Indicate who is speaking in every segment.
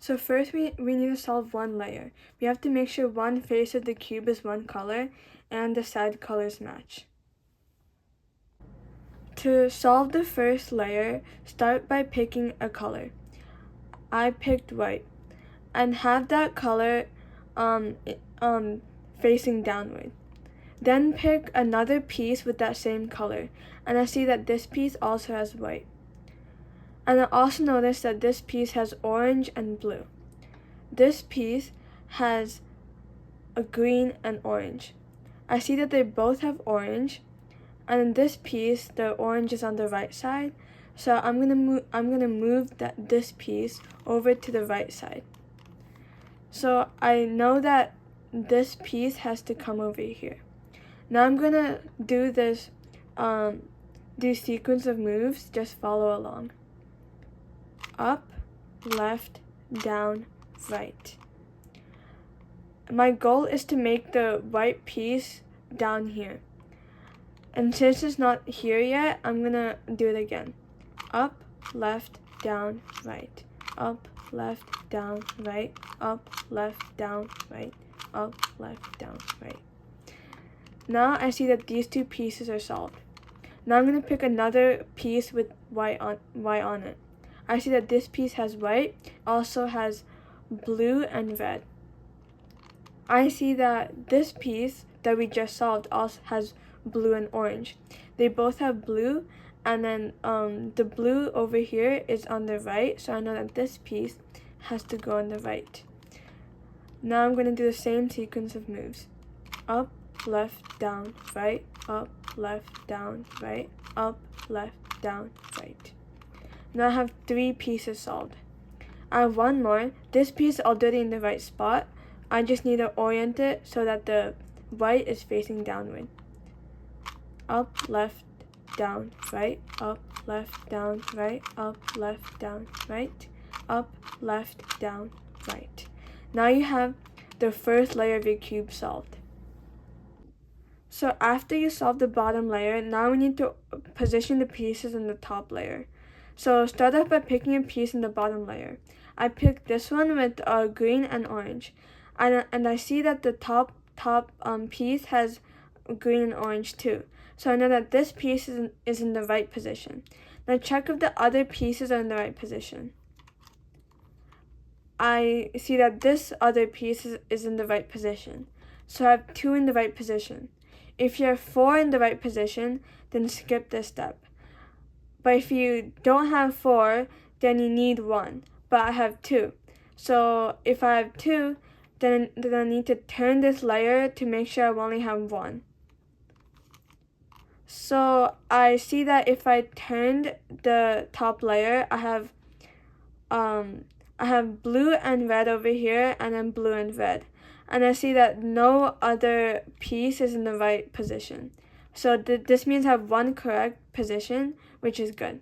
Speaker 1: So first we need to solve one layer. We have to make sure one face of the cube is one color and the side colors match. To solve the first layer, start by picking a color. I picked white, and have that color facing downward. Then pick another piece with that same color, and I see that this piece also has white. And I also notice that this piece has orange and blue. This piece has a green and orange. I see that they both have orange, and in this piece the orange is on the right side, so I'm gonna move this piece over to the right side. So I know that this piece has to come over here. Now I'm gonna do this sequence of moves. Just follow along. Up, left, down, right. My goal is to make the white piece down here. And since it's not here yet, I'm gonna do it again. Up, left, down, right. Up, left, down, right. Up, left, down, right. Up, left, down, right. Now I see that these two pieces are solved. Now I'm gonna pick another piece with white on it. I see that this piece has white, also has blue and red. I see that this piece that we just solved also has blue and orange. They both have blue, and then the blue over here is on the right, so I know that this piece has to go on the right. Now I'm going to do the same sequence of moves. Up, left, down, right. Up, left, down, right. Up, left, down, right. Now I have 3 pieces solved. I have one more. This piece is already in the right spot. I just need to orient it so that the white is facing downward. Up, left, down, right. Up, left, down, right. Up, left, down, right. Up, left, down, right. Now you have the first layer of your cube solved. So after you solve the bottom layer, now we need to position the pieces in the top layer. So start off by picking a piece in the bottom layer. I picked this one with green and orange, and I see that the top piece has green and orange too. So I know that this piece is in the right position. Now check if the other pieces are in the right position. I see that this other piece is in the right position. So I have 2 in the right position. If you have 4 in the right position, then skip this step. But if you don't have 4, then you need 1. But I have 2. So if I have 2, then I need to turn this layer to make sure I only have 1. So I see that if I turned the top layer, I have blue and red over here, and then blue and red. And I see that no other piece is in the right position. So this means I have 1 correct position, which is good.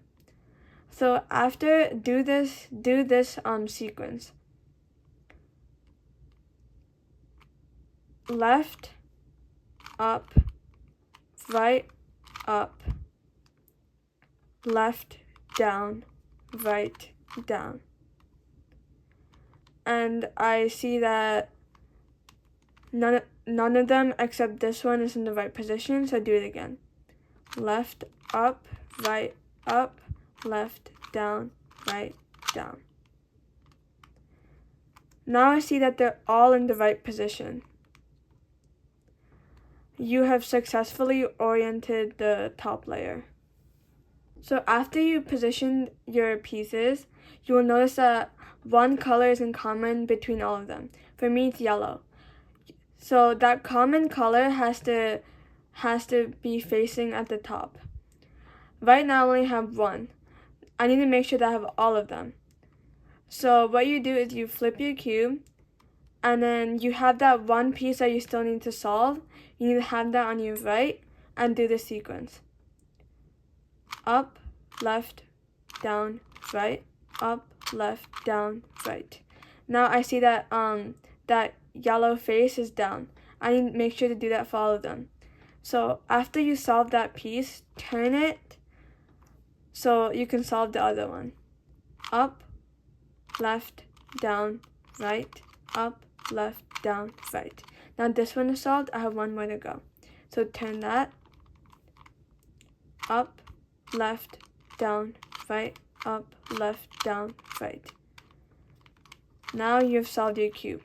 Speaker 1: So after do this sequence. Left, up, right, up, left, down, right, down. And I see that none of them except this one is in the right position, so do it again. Left, up, right, up, left, down, right, down. Now I see that they're all in the right position. You have successfully oriented the top layer. So after you position your pieces, you will notice that one color is in common between all of them. For me, it's yellow. So that common color has to be facing at the top. Right now I only have 1. I need to make sure that I have all of them. So what you do is you flip your cube, and then you have that one piece that you still need to solve. You need to have that on your right and do the sequence. Up, left, down, right. Up, left, down, right. Now I see that that yellow face is down. I need to make sure to do that for all of them. So after you solve that piece, turn it so you can solve the other one. Up, left, down, right, up, left, down, right. Now this one is solved. I have one more to go. So turn that up, left, down, right, up, left, down, right. Now you've solved your cube.